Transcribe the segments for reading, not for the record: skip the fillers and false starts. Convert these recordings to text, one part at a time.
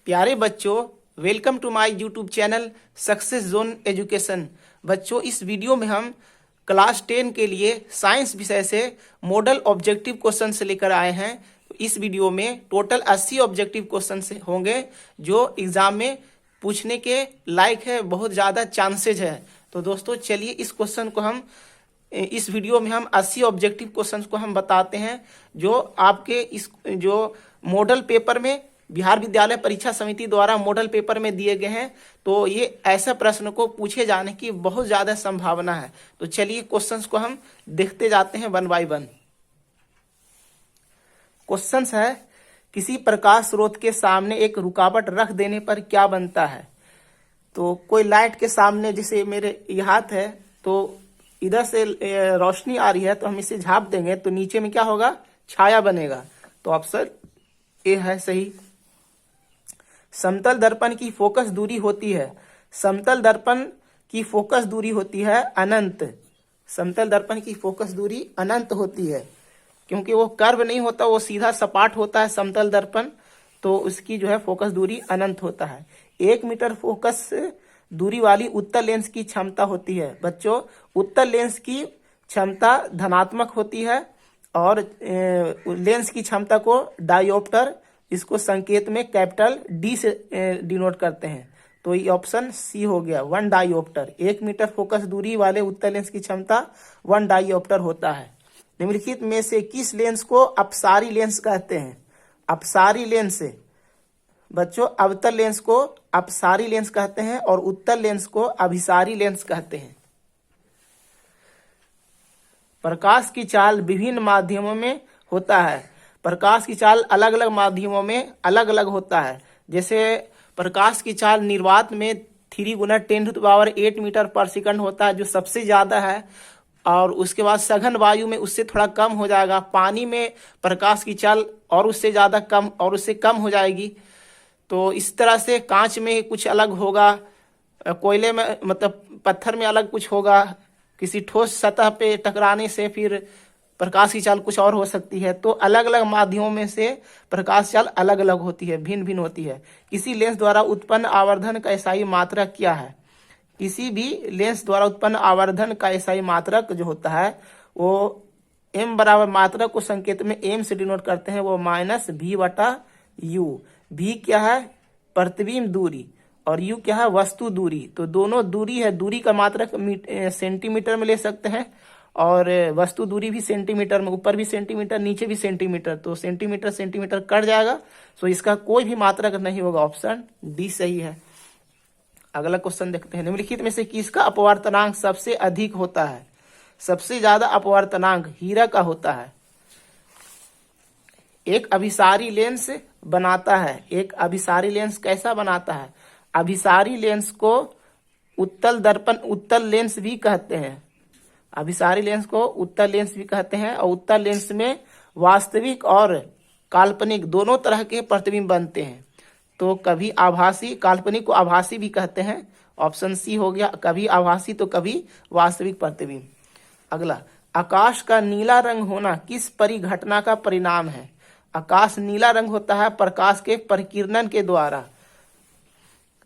प्यारे बच्चों, welcome to my YouTube channel success zone education. बच्चों, इस वीडियो में हम क्लास 10 के लिए साइंस विषय से मॉडल ऑब्जेक्टिव क्वेश्चन से लेकर आए हैं। इस वीडियो में टोटल 80 ऑब्जेक्टिव क्वेश्चन होंगे जो एग्जाम में पूछने के लायक है, बहुत ज़्यादा चांसेज है। तो दोस्तों चलिए इस वीडियो में हम 80 ऑब्जेक्टिव क्वेश्चंस को हम बताते हैं जो आपके इस जो मॉडल पेपर में बिहार विद्यालय परीक्षा समिति द्वारा मॉडल पेपर में दिए गए हैं। तो ये ऐसे प्रश्न को पूछे जाने की बहुत ज़्यादा संभावना है। तो चलिए क्वेश्चंस को हम देखते जाते हैं वन बाय वन। क्वेश्चंस है, किसी प्रकाश स्रोत के सामने एक रुकावट रख देने पर क्या बनता है। तो कोई लाइट के सामने, जैसे मेरे ये हाथ है, तो इधर से रोशनी आ रही है तो हम इसे झाँप देंगे तो नीचे में क्या होगा, छाया बनेगा। तो ऑप्शन ए है सही। समतल दर्पण की फोकस दूरी होती है, समतल दर्पण की फोकस दूरी होती है अनंत। समतल दर्पण की फोकस दूरी अनंत होती है क्योंकि वो कर्व नहीं होता, वो सीधा सपाट होता है समतल दर्पण, तो उसकी जो है फोकस दूरी अनंत होता है। 1 मीटर फोकस दूरी वाली उत्तल लेंस की क्षमता होती है। बच्चों, उत्तल लेंस की क्षमता धनात्मक होती है और लेंस की क्षमता को डायोप्टर, इसको संकेत में कैपिटल डी से डिनोट करते हैं। तो ये ऑप्शन सी हो गया, 1 डायोप्टर। 1 मीटर फोकस दूरी वाले उत्तल लेंस की क्षमता 1 डायोप्टर होता है। निम्नलिखित में से किस लेंस को अपसारी लेंस कहते हैं। अपसारी लेंस, बच्चों अवतल लेंस को अपसारी लेंस कहते हैं और उत्तल लेंस को अभिसारी लेंस कहते हैं। प्रकाश की चाल विभिन्न माध्यमों में होता है। प्रकाश की चाल अलग अलग माध्यमों में अलग अलग होता है। जैसे प्रकाश की चाल निर्वात में 3 × 10⁸ मीटर पर सेकंड होता है, जो सबसे ज़्यादा है। और उसके बाद सघन वायु में उससे थोड़ा कम हो जाएगा। पानी में प्रकाश की चाल और उससे ज़्यादा कम और उससे कम हो जाएगी। तो इस तरह से कांच में कुछ अलग होगा, कोयले में मतलब पत्थर में अलग कुछ होगा, किसी ठोस सतह पे टकराने से फिर प्रकाश की चाल कुछ और हो सकती है। तो अलग अलग माध्यमों में से प्रकाश चाल अलग अलग होती है, भिन्न भिन्न होती है। किसी लेंस द्वारा उत्पन्न आवर्धन का एसआई मात्रक क्या है। किसी भी लेंस द्वारा उत्पन्न आवर्धन का एसआई मात्रक जो होता है वो m बराबर मात्रक को संकेत में m से डिनोट करते हैं, वो -v/u। v क्या है, प्रतिबिंब दूरी, और u क्या है, वस्तु दूरी। तो दोनों दूरी है, दूरी का मात्रक सेंटीमीटर में ले सकते हैं और वस्तु दूरी भी सेंटीमीटर में, ऊपर भी सेंटीमीटर नीचे भी सेंटीमीटर। तो सेंटीमीटर सेंटीमीटर कट जाएगा, तो इसका कोई भी मात्रक नहीं होगा। ऑप्शन डी सही है। अगला क्वेश्चन देखते हैं, निम्नलिखित में से किसका अपवर्तनांक सबसे अधिक होता है। सबसे ज्यादा अपवर्तनांक हीरा का होता है। एक अभिसारी लेंस बनाता है, एक अभिसारी लेंस कैसा बनाता है। अभिसारी लेंस को उत्तल दर्पण उत्तल लेंस भी कहते हैं। अभिसारी लेंस को उत्तल लेंस भी कहते हैं और उत्तल लेंस में वास्तविक और काल्पनिक दोनों तरह के प्रतिबिंब बनते हैं। तो कभी आभासी, काल्पनिक को आभासी भी कहते हैं। ऑप्शन सी हो गया, कभी आभासी तो कभी वास्तविक प्रतिबिंब। अगला, आकाश का नीला रंग होना किस परिघटना का परिणाम है। आकाश नीला रंग होता है प्रकाश के परिकिरणन के द्वारा।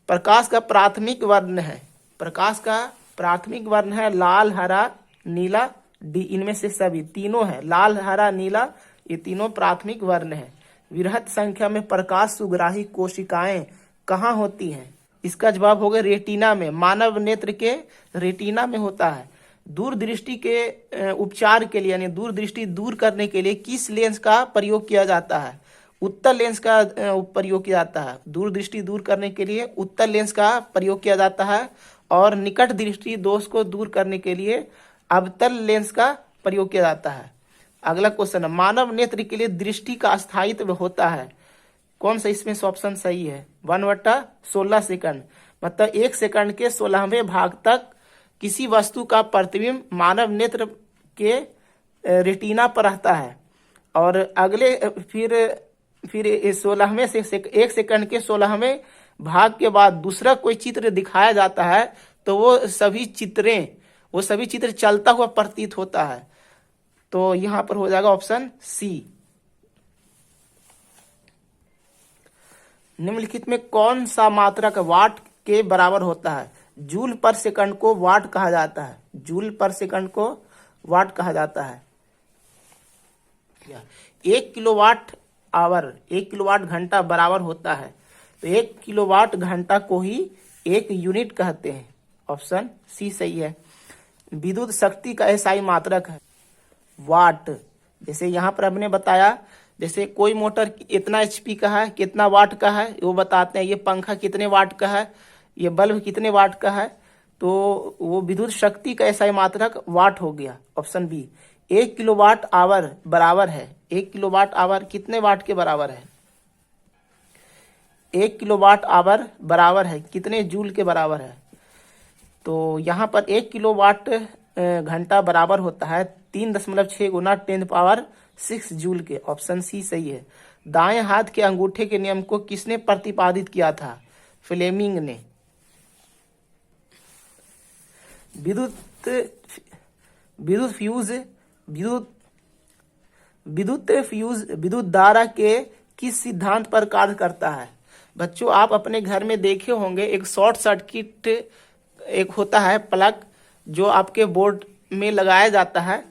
प्रकाश का प्राथमिक वर्ण है, प्रकाश का प्राथमिक वर्ण है लाल, हरा, नीला, डी। इनमें से सभी तीनों है, लाल, हरा, नीला, ये तीनों प्राथमिक वर्ण है। वृहत संख्या में प्रकाश सुग्राही कोशिकाएं कहाँ होती हैं। इसका जवाब होगा रेटिना में, मानव नेत्र के रेटिना में होता है। दूरदृष्टि के उपचार के लिए, यानी दूरदृष्टि दूर करने के लिए किस लेंस का प्रयोग किया जाता है। उत्तल लेंस का प्रयोग किया जाता है। दूरदृष्टि दूर करने के लिए उत्तल लेंस का प्रयोग किया जाता है और निकट दृष्टि दोष को दूर करने के लिए अवतल लेंस का प्रयोग किया जाता है। अगला क्वेश्चन है, मानव नेत्र के लिए दृष्टि का स्थायित्व होता है। कौन सा इसमें से ऑप्शन सही है। 1/16 सेकंड, मतलब 1 सेकंड के 16वें भाग तक किसी वस्तु का प्रतिबिंब मानव नेत्र के रेटिना पर रहता है। और अगले फिर 16वें से 1 सेकंड के 16वें भाग के बाद दूसरा कोई चित्र दिखाया जाता है तो वो सभी चित्र चलता हुआ प्रतीत होता है। तो यहां पर हो जाएगा ऑप्शन सी। निम्नलिखित में कौन सा मात्रक वाट के बराबर होता है? जूल पर सेकंड को वाट कहा जाता है। जूल पर सेकंड को वाट कहा जाता है। 1 किलोवाट आवर, 1 किलोवाट घंटा बराबर होता है, तो 1 किलोवाट घंटा को ही 1 यूनिट कहते हैं। ऑप्शन सी सही है। विद्युत शक्ति का एसआई मात्रक है वाट। जैसे यहाँ पर हमने बताया, जैसे कोई मोटर इतना एचपी का है, कितना वाट का है वो बताते हैं। ये पंखा कितने वाट का है, ये बल्ब कितने वाट का है, तो वो विद्युत शक्ति का एसआई मात्रक वाट हो गया। Option B. 1 किलोवाट आवर बराबर है, 1 किलोवाट आवर कितने वाट के बराबर है? 1 किलोवाट आवर बराबर है कितने जूल के बराबर है? तो यहाँ पर 1 किलोवाट घंटा बराबर होता है 3.6 गुना 10⁻6 जूल के। ऑप्शन सी सही है। दाएं हाथ के अंगूठे के नियम को किसने प्रतिपादित किया था? फ्लेमिंग ने। विद्युत धारा के किस सिद्धांत पर कार्य करता है? बच्चों, आप अपने घर में देखे होंगे एक शॉर्ट सर्किट एक होता है प्लग जो आपके बोर्ड में लगाया जाता है।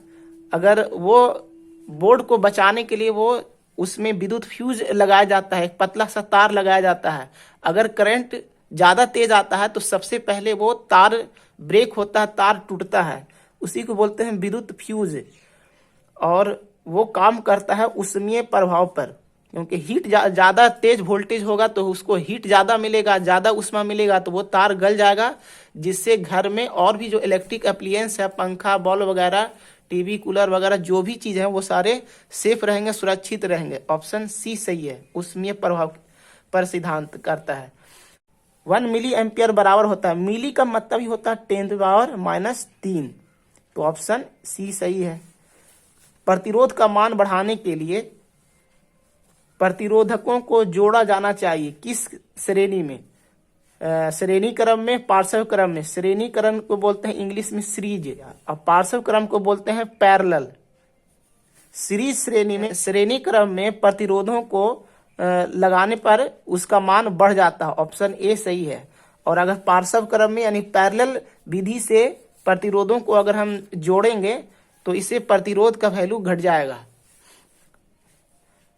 अगर वो बोर्ड को बचाने के लिए वो उसमें विद्युत फ्यूज लगाया जाता है, एक पतला सा तार लगाया जाता है। अगर करंट ज़्यादा तेज आता है तो सबसे पहले वो तार ब्रेक होता है, तार टूटता है, उसी को बोलते हैं विद्युत फ्यूज। और वो काम करता है उष्मीय प्रभाव पर, क्योंकि हीट ज़्यादा तेज वोल्टेज होगा तो उसको हीट ज़्यादा मिलेगा, ज़्यादा उष्मा मिलेगा तो वो तार गल जाएगा, जिससे घर में और भी जो इलेक्ट्रिक एप्लियंस है, पंखा, बॉल वगैरह, टीवी, कूलर वगैरह जो भी चीज़ है वो सारे सेफ रहेंगे, सुरक्षित रहेंगे। ऑप्शन सी सही है, उष्मीय प्रभाव पर सिद्धांत करता है। 1 मिली एम्पियर बराबर होता है, मिली का मतलब ही होता है 10⁻³ तो ऑप्शन सी सही है। प्रतिरोध का मान बढ़ाने के लिए प्रतिरोधकों को जोड़ा जाना चाहिए किस श्रेणी में? श्रेणी क्रम में, पार्श्व क्रम में। श्रेणी क्रम को बोलते हैं इंग्लिश में सीरीज, और पार्श्व क्रम को बोलते हैं पैरेलल। सीरीज श्रेणी में, श्रेणी क्रम में प्रतिरोधों को लगाने पर उसका मान बढ़ जाता है। ऑप्शन ए सही है। और अगर पार्श्व क्रम में यानी पैरेलल विधि से प्रतिरोधों को अगर हम जोड़ेंगे तो इससे प्रतिरोध का वैल्यू घट जाएगा।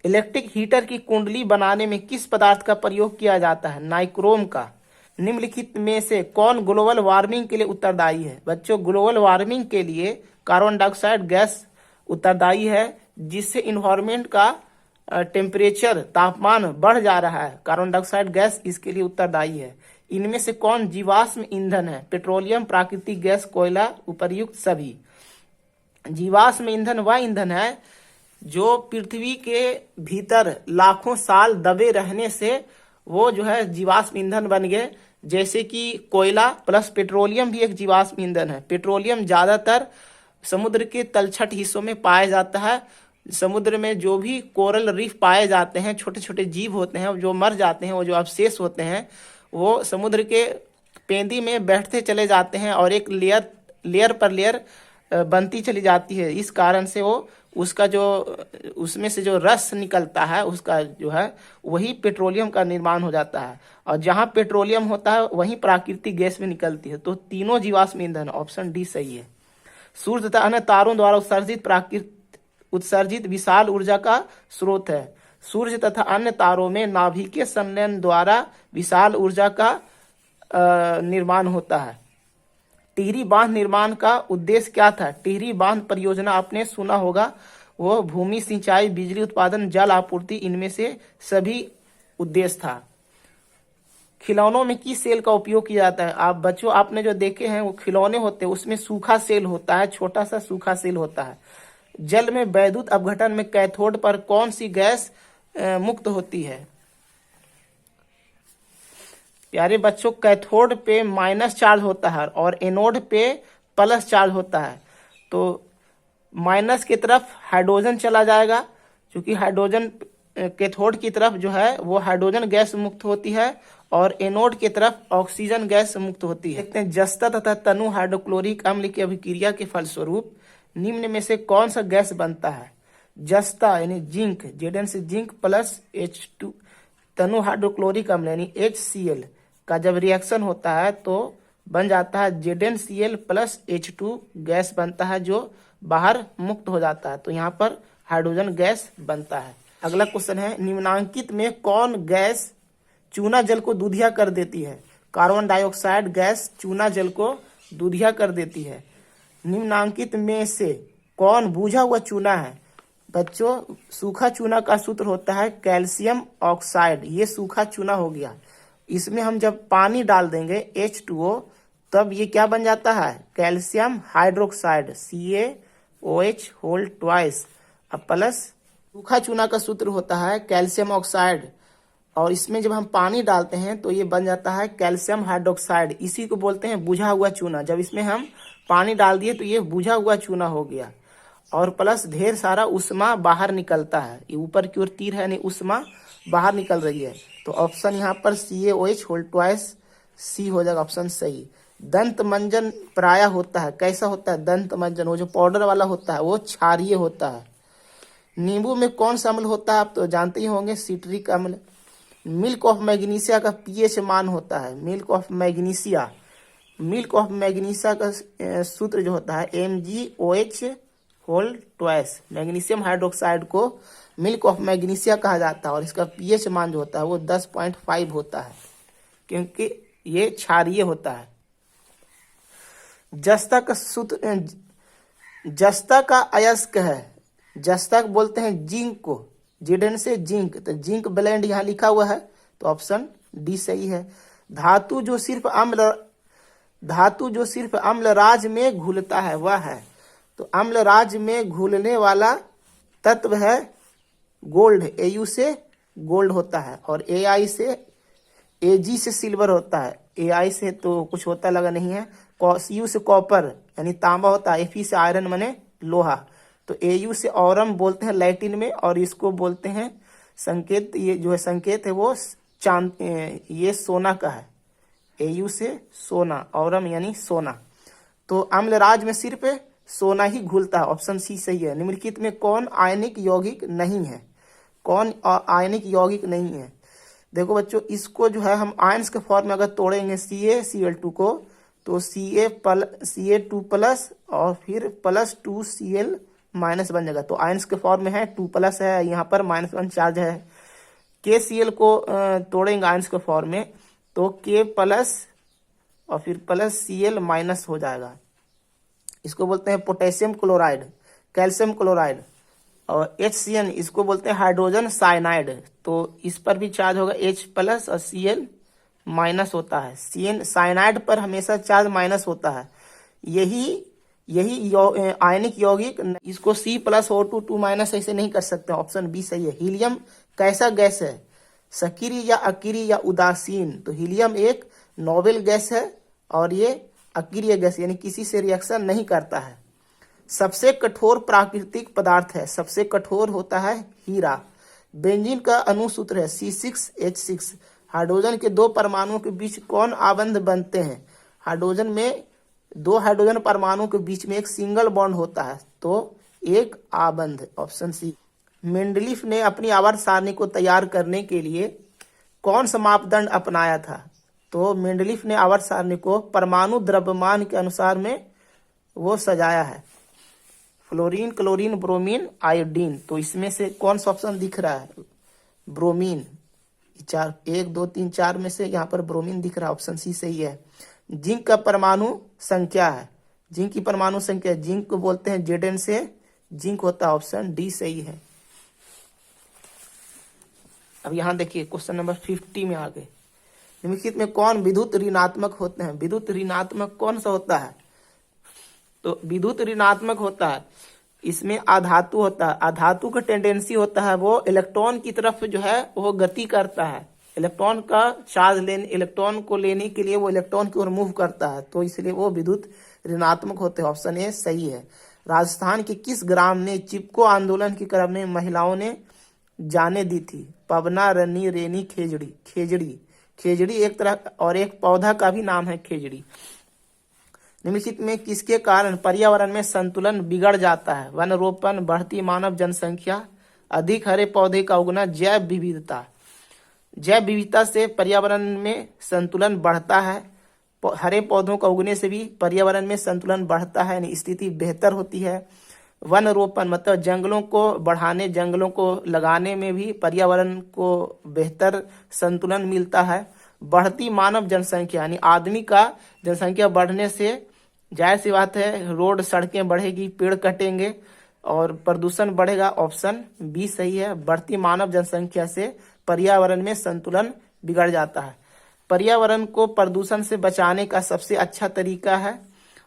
इलेक्ट्रिक हीटर की कुंडली बनाने में किस पदार्थ का प्रयोग किया जाता है? नाइक्रोम का। निम्नलिखित में से कौन ग्लोबल वार्मिंग के लिए उत्तरदायी है? बच्चों, ग्लोबल वार्मिंग के लिए कार्बन डाइऑक्साइड गैस उत्तरदायी है, जिससे इन्वायरमेंट का टेम्परेचर, तापमान बढ़ जा रहा है। कार्बन डाइऑक्साइड गैस इसके लिए उत्तरदायी है। इनमें से कौन जीवाश्म ईंधन है? पेट्रोलियम, प्राकृतिक गैस, कोयला, उपर्युक्त सभी। जीवाश्म ईंधन वह ईंधन है जो पृथ्वी के भीतर लाखों साल दबे रहने से वो जो है जीवाश्म ईंधन बन गए। जैसे कि कोयला प्लस पेट्रोलियम भी एक जीवाश्म ईंधन है। पेट्रोलियम ज्यादातर समुद्र के तलछट हिस्सों में पाया जाता है। समुद्र में जो भी कोरल रीफ पाए जाते हैं, छोटे छोटे जीव होते हैं जो मर जाते हैं, वो जो अवशेष होते हैं वो समुद्र के पेंदी में बैठते चले जाते हैं और एक लेयर पर लेयर बनती चली जाती है। इस कारण से वो उसका जो उसमें से जो रस निकलता है उसका जो है वही पेट्रोलियम का निर्माण हो जाता है। और जहाँ पेट्रोलियम होता है वहीं प्राकृतिक गैस भी निकलती है। तो तीनों जीवाश्म ईंधन, ऑप्शन डी सही है। सूर्य तथा अन्य तारों द्वारा उत्सर्जित विशाल ऊर्जा का स्रोत है। सूर्य तथा अन्य तारों में नाभिकीय संलयन द्वारा विशाल ऊर्जा का निर्माण होता है। टिहरी बांध निर्माण का उद्देश्य क्या था? टिहरी बांध परियोजना आपने सुना होगा, वो भूमि सिंचाई, बिजली उत्पादन, जल आपूर्ति, इनमें से सभी उद्देश्य था। खिलौनों में किस सेल का उपयोग किया जाता है? आप बच्चों आपने जो देखे हैं वो खिलौने होते हैं, उसमें सूखा सेल होता है, छोटा सा सूखा सेल होता है। जल में वैद्युत अपघटन में कैथोड पर कौन सी गैस मुक्त होती है? प्यारे बच्चों, कैथोड पे माइनस चार्ज होता है और एनोड पे प्लस चार्ज होता है। तो माइनस की तरफ हाइड्रोजन चला जाएगा, क्योंकि हाइड्रोजन कैथोड की तरफ जो है वो हाइड्रोजन गैस मुक्त होती है और एनोड की तरफ ऑक्सीजन गैस मुक्त होती है। देखते हैं, जस्ता तथा तनु हाइड्रोक्लोरिक अम्ल की अभिक्रिया के फलस्वरूप निम्न में से कौन सा गैस बनता है? जस्ता यानी जिंक, Zn से जिंक प्लस H2 तनु हाइड्रोक्लोरिक अम्ल यानी HCl का जब रिएक्शन होता है तो बन जाता है ZnCl प्लस H2 गैस बनता है जो बाहर मुक्त हो जाता है। तो यहाँ पर हाइड्रोजन गैस बनता है। अगला क्वेश्चन है, निम्नांकित में कौन गैस चूना जल को दूधिया कर देती है? कार्बन डाइऑक्साइड गैस चूना जल को दूधिया कर देती है। निम्नांकित में से कौन बुझा हुआ चूना है? बच्चों, सूखा चूना का सूत्र होता है कैल्शियम ऑक्साइड। ये सूखा चूना हो गया। इसमें हम जब पानी डाल देंगे H2O तब ये क्या बन जाता है? Calcium hydroxide CaOH whole twice अब प्लस सूखा चूना का सूत्र होता है कैल्शियम ऑक्साइड, और इसमें जब हम पानी डालते हैं तो ये बन जाता है कैल्शियम हाइड्रोक्साइड। इसी को बोलते हैं बुझा हुआ चूना। जब इसमें हम पानी डाल दिए तो ये बुझा हुआ चूना हो गया, और प्लस ढेर सारा उष्मा बाहर निकलता है। ये ऊपर की ओर तीर है, यानी उष्मा बाहर निकल रही है। तो ऑप्शन यहाँ पर CaOH होल ट्वाइस सी हो जाएगा ऑप्शन सही। दंत मंजन प्राय होता है, कैसा होता है दंत मंजन? वो जो पाउडर वाला होता है वो क्षारीय होता है। नींबू में कौन सा अम्ल होता है? आप तो जानते ही होंगे, सिट्रिक अम्ल। मिल्क ऑफ मैग्नीशिया का pH मान होता है milk of magnesia. Milk of magnesia का सूत्र जो होता है MgOH whole twice. Magnesium hydroxide को मिल्क ऑफ मैग्नीशिया कहा जाता है, और इसका pH मान जो होता है वो 10.5 होता है, क्योंकि ये क्षारीय होता है। जस्ता का सूत्र, जस्ता का अयस्क है। जस्ता बोलते हैं जिंक को, Zn से जिंक, तो जिंक ब्लेंड यहाँ लिखा हुआ है, तो ऑप्शन डी सही है। धातु जो सिर्फ अम्लराज में घुलता है वह है, तो अम्लराज में घुलने वाला तत्व है गोल्ड। Au से गोल्ड होता है, और Ai से Ag से सिल्वर होता है। Ai से तो कुछ होता लगा नहीं है। Cu से कॉपर यानी तांबा होता है। Fe से आयरन माने लोहा। तो Au से औरम बोलते हैं लैटिन में, और इसको बोलते हैं संकेत। ये जो है संकेत है वो चांद, ये सोना का है। Au से सोना, औरम यानी सोना। तो अम्लराज में सिर्फ सोना ही घुलता है, ऑप्शन सी सही है। निम्नलिखित में कौन आयनिक यौगिक नहीं है? कौन आयनिक यौगिक नहीं है? देखो बच्चों, इसको जो है हम आयंस के फॉर्म में अगर तोड़ेंगे CaCl2 को, तो Ca2 प्लस और फिर प्लस 2Cl माइनस बन जाएगा। तो आयंस के फॉर्म में है 2 प्लस है, यहाँ पर -1 चार्ज है। KCl को तोड़ेंगे आयंस के फॉर्म में, तो K प्लस और फिर प्लस Cl माइनस हो जाएगा। इसको बोलते हैं पोटेशियम क्लोराइड, कैल्शियम क्लोराइड। और HCN इसको बोलते हैं हाइड्रोजन साइनाइड। तो इस पर भी चार्ज होगा H प्लस और Cl माइनस होता है। CN साइनाइड पर हमेशा चार्ज माइनस होता है। यही आयनिक यौगिक। इसको C प्लस O2 2 माइनस ऐसे नहीं कर सकते, ऑप्शन बी सही है। हीलियम कैसा गैस है? सक्रिय या अक्रिय या उदासीन? तो हीलियम एक नोबेल गैस है, और ये अक्रिय गैस यानी किसी से रिएक्शन नहीं करता है। सबसे कठोर प्राकृतिक पदार्थ है, सबसे कठोर होता है हीरा। बेंजीन का अणुसूत्र है C6H6। हाइड्रोजन के दो परमाणुओं के बीच कौन आबंध बनते हैं? हाइड्रोजन में दो हाइड्रोजन परमाणुओं के बीच में एक सिंगल बॉन्ड होता है, तो एक आबंध, ऑप्शन सी। मेंडलीफ ने अपनी आवर्त सारणी को तैयार करने के लिए कौन सा मापदंड अपनाया था? तो मेंडलीफ ने आवर्त सारणी को परमाणु द्रव्यमान के अनुसार में वो सजाया है। Fluorine, chlorine, bromine, iodine. तो इसमें से कौन सा ऑप्शन दिख रहा है? ब्रोमीन। 1 2 3 4 में से यहाँ पर ब्रोमीन दिख रहा है, ऑप्शन सी सही है। जिंक का परमाणु संख्या है, जिंक की परमाणु संख्या, जिंक को बोलते हैं Zn से जिंक होता है, ऑप्शन डी सही है। अब यहाँ देखिए क्वेश्चन नंबर 50 में आ गए। निम्नलिखित में कौन विद्युत ऋणात्मक होते हैं? विद्युत ऋणात्मक कौन सा होता है? तो विद्युत ऋणात्मक होता है, इसमें अधातु होता है। अधातु का टेंडेंसी होता है वो इलेक्ट्रॉन की तरफ जो है वो गति करता है। इलेक्ट्रॉन का चार्ज लेने, इलेक्ट्रॉन को लेने के लिए वो इलेक्ट्रॉन की ओर मूव करता है, तो इसलिए वो विद्युत ऋणात्मक होते हैं, ऑप्शन ए सही है। राजस्थान के किस ग्राम ने चिपको आंदोलन के क्रम में महिलाओं ने जाने दी थी? पवना, रनी, रेनी, खेजड़ी। खेजड़ी, खेजड़ी एक तरह और एक पौधा का भी नाम है खेजड़ी। निम्नलिखित में किसके कारण पर्यावरण में संतुलन बिगड़ जाता है? वन रोपण, बढ़ती मानव जनसंख्या, अधिक हरे पौधे का उगना, जैव विविधता। जैव विविधता से पर्यावरण में संतुलन बढ़ता है। हरे पौधों का उगने से भी पर्यावरण में संतुलन बढ़ता है, यानी स्थिति बेहतर होती है। वन रोपण मतलब जंगलों को बढ़ाने, जंगलों को लगाने में भी पर्यावरण को बेहतर संतुलन मिलता है। बढ़ती मानव जनसंख्या, यानी आदमी का जनसंख्या बढ़ने से जाहिर सी बात है रोड सड़कें बढ़ेगी, पेड़ कटेंगे और प्रदूषण बढ़ेगा। ऑप्शन बी सही है। बढ़ती मानव जनसंख्या से पर्यावरण में संतुलन बिगड़ जाता है। पर्यावरण को प्रदूषण से बचाने का सबसे अच्छा तरीका है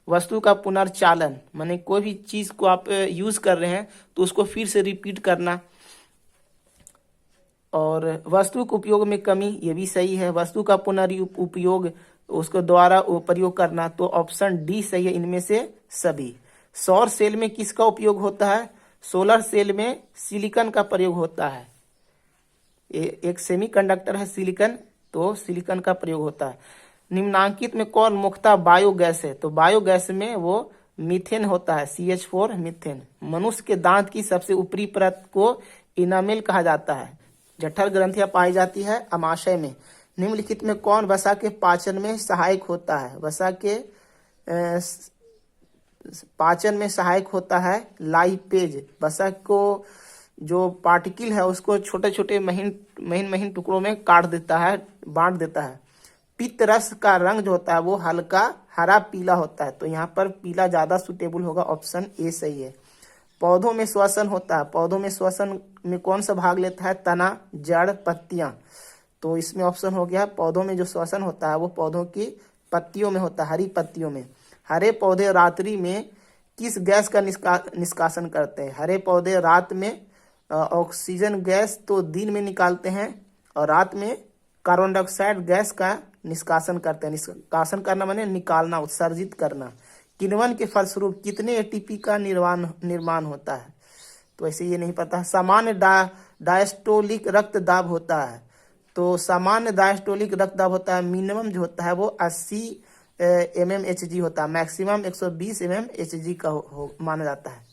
वस्तु का पुनर्चालन, माने कोई भी चीज को आप यूज कर रहे हैं तो उसको फिर से रिपीट करना। और वस्तु के उपयोग में कमी, ये भी सही है। वस्तु का पुनर्उपयोग, उसको दोबारा प्रयोग करना, तो ऑप्शन डी सही है इनमें से सभी। सौर सेल में किसका उपयोग होता है? सोलर सेल में सिलिकॉन का प्रयोग होता है। एक सेमीकंडक्टर है सिलिकॉन, तो सिलिकॉन का प्रयोग होता है। निम्नांकित में कौन मुख्यतः बायोगैस है? तो बायोगैस में वो मीथेन होता है, CH4 मीथेन। मनुष्य के दांत की सबसे ऊपरी परत को इनामेल कहा जाता है। जठर ग्रंथियां पाई जाती है अमाशय में। निम्नलिखित में कौन वसा के पाचन में सहायक होता है? वसा के पाचन में सहायक होता है लाइपेज। वसा को जो पार्टिकल है उसको छोटे छोटे महीन टुकड़ों में काट देता है, बांट देता है। पित्त रस का रंग जो होता है वो हल्का हरा पीला होता है, तो यहाँ पर पीला ज्यादा सुटेबल होगा। ऑप्शन ए सही है। पौधों में श्वसन होता है। पौधों में श्वसन में कौन सा भाग लेता है? तना, जड़, पत्तियां। तो इसमें ऑप्शन हो गया पौधों में जो श्वसन होता है वो पौधों की पत्तियों में होता है, हरी पत्तियों में। हरे पौधे रात्रि में किस गैस का निष्कासन करते हैं? हरे पौधे रात में ऑक्सीजन गैस तो दिन में निकालते हैं और रात में कार्बन डाइऑक्साइड गैस का निष्कासन करते हैं। निष्कासन करना माने निकालना, उत्सर्जित करना। किण्वन के फलस्वरूप कितने एटीपी का निर्माण होता है? तो ऐसे ये नहीं पता। सामान्य डायस्टोलिक रक्त दाब होता है, तो सामान्य डायस्टोलिक रक्त दाब होता है मिनिमम जो होता है वो 80 mmHg होता है, मैक्सिमम 120 mmHg का माना जाता है।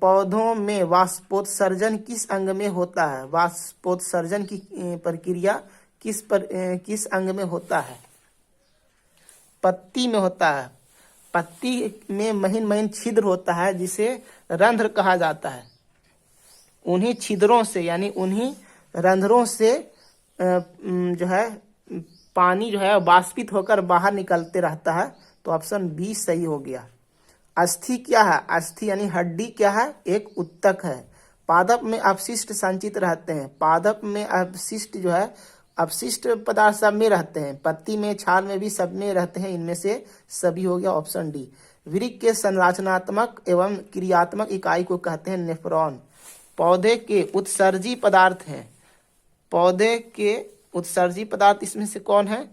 पौधों में वाष्पोत्सर्जन किस अंग में होता है? वाष्पोत्सर्जन की प्रक्रिया किस अंग में होता है? पत्ती में होता है। पत्ती में महीन छिद्र होता है जिसे रंध्र कहा जाता है। उन्हीं छिद्रों से यानी उन्हीं रंध्रों से जो है पानी जो है वाष्पित होकर बाहर निकलते रहता है, तो ऑप्शन बी सही हो गया। अस्थि क्या है? अस्थि यानी हड्डी क्या है? एक उत्तक है। पादप में अपशिष्ट संचित रहते हैं। पादप में अपशिष्ट जो है अपशिष्ट पदार्थ सब में रहते हैं। पत्ती में, छाल में भी सब में रहते हैं। इनमें से सभी हो गया ऑप्शन डी। वृक्क के संरचनात्मक एवं क्रियात्मक इकाई को कहते हैं नेफ्रॉन। पौधे के उत्सर्जी पदार्थ हैं। पौधे के उत्सर्जी पदार्थ इसमें से कौन है?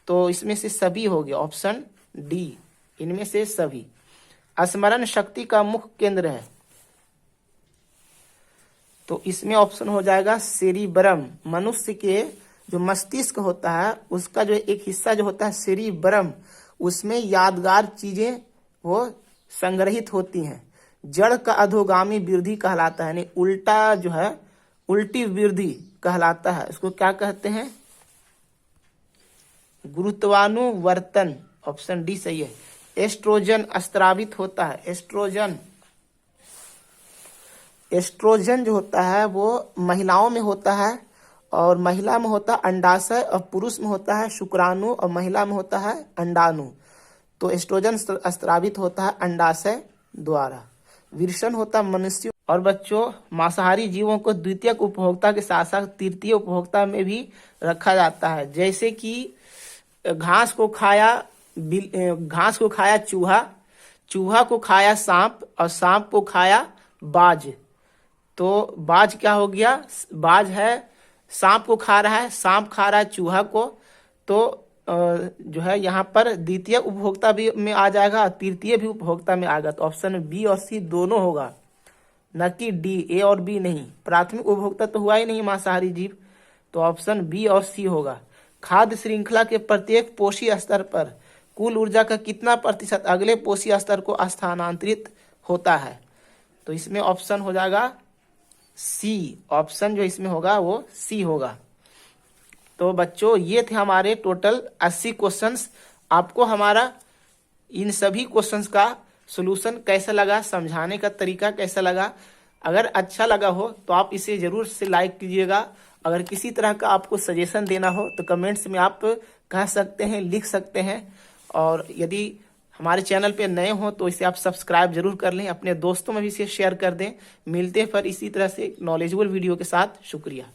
तो इसमें से सभी हो गया ऑप्शन डी, इनमें से सभी। स्मरण शक्ति का मुख्य केंद्र है, तो इसमें ऑप्शन हो जाएगा सेरिब्रम। मनुष्य के जो मस्तिष्क होता है उसका जो एक हिस्सा जो होता है सेरिब्रम, उसमें यादगार चीजें वो संग्रहित होती हैं। जड़ का अधोगामी वृद्धि कहलाता है, यानी उल्टा जो है उल्टी वृद्धि कहलाता है। इसको क्या कहते हैं? गुरुत्वानुवर्तन। ऑप्शन डी सही है। एस्ट्रोजन स्त्रावित होता है। एस्ट्रोजन जो होता है वो महिलाओं में होता है, और महिला में होता है अंडाशय और पुरुष में होता है शुक्राणु, और महिला में होता है अंडाणु। तो एस्ट्रोजन स्त्रावित होता है अंडाशय द्वारा। विरसन होता है मनुष्य। और बच्चों, मांसाहारी जीवों को द्वितीयक उपभोक्ता के साथ साथ तृतीय उपभोक्ता में भी रखा जाता है। जैसे कि घास को खाया चूहा, चूहा को खाया सांप, और सांप को खाया बाज। तो बाज क्या हो गया? बाज है सांप को खा रहा है, सांप खा रहा है चूहा को, तो जो है यहाँ पर द्वितीय उपभोक्ता भी में आ जाएगा, तृतीय भी उपभोक्ता में आएगा। तो ऑप्शन बी और सी दोनों होगा, न कि डी, ए और बी नहीं। प्राथमिक उपभोक्ता तो हुआ ही नहीं मांसाहारी जीव, तो ऑप्शन बी और सी होगा। खाद्य श्रृंखला के प्रत्येक पोषी स्तर पर कुल ऊर्जा का कितना प्रतिशत अगले पोषी स्तर को स्थानांतरित होता है? तो इसमें ऑप्शन हो जाएगा सी, ऑप्शन जो इसमें होगा वो सी होगा। तो बच्चों ये थे हमारे टोटल 80 क्वेश्चंस। आपको हमारा इन सभी क्वेश्चंस का सॉल्यूशन कैसा लगा, समझाने का तरीका कैसा लगा? अगर अच्छा लगा हो तो आप इसे जरूर से लाइक कीजिएगा। अगर किसी तरह का आपको सजेशन देना हो तो कमेंट्स में आप कह सकते हैं, लिख सकते हैं। और यदि हमारे चैनल पे नए हो तो इसे आप सब्सक्राइब जरूर कर लें, अपने दोस्तों में भी इसे शेयर कर दें। मिलते हैं फिर इसी तरह से नॉलेजेबल वीडियो के साथ। शुक्रिया।